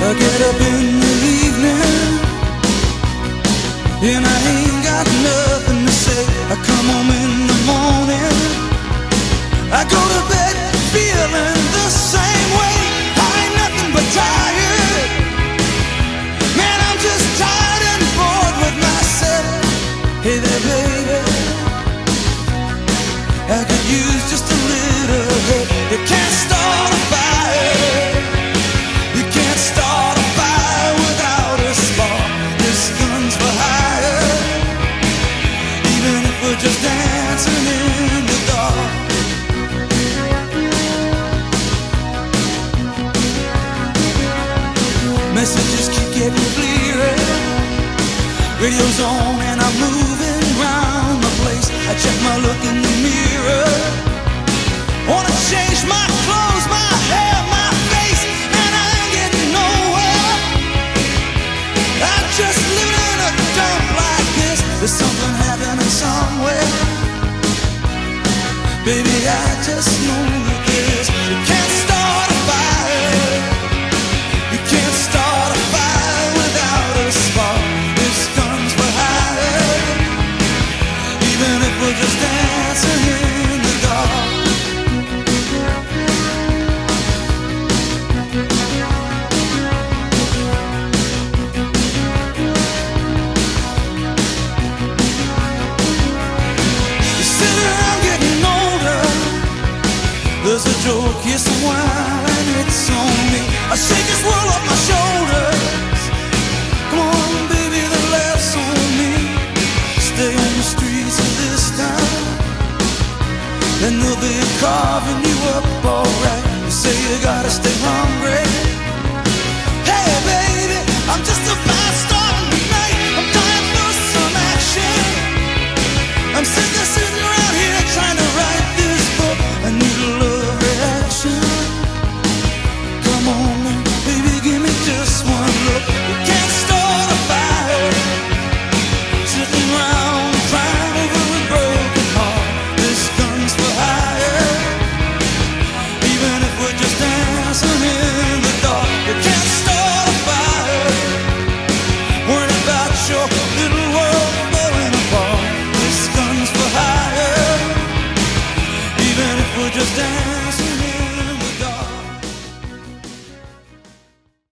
I get up in the evening and I ain't got nothing to say. I come home in the morning, I go to bed feeling the same way. I ain't nothing but tired. Man, I'm just tired and bored with myself. Hey there, baby, I could use just a little help. You can't start a fire. You can't start a fire without a spark. This gun's for hire, even if we're just dancing in the dark. Messages keep getting clearer. Radio's on and I'm moving round the place. I check my look in the mirror. Wanna change my clothes, my hair, my face, and I ain't getting nowhere. I just live in a dump like this. There's something happening somewhere. Baby, I just know that this. You can't start a fire. You can't start a fire without a spark. This gun's for hire, even if we're just dancing in the dark. You sit around getting older. There's a joke, yes, a while, and it's on me. I shake this world off my shoulders. Come on, baby, the laugh's on me. Stay on the streets of this town, and they'll be carving you up alright. You say you gotta stay hungry,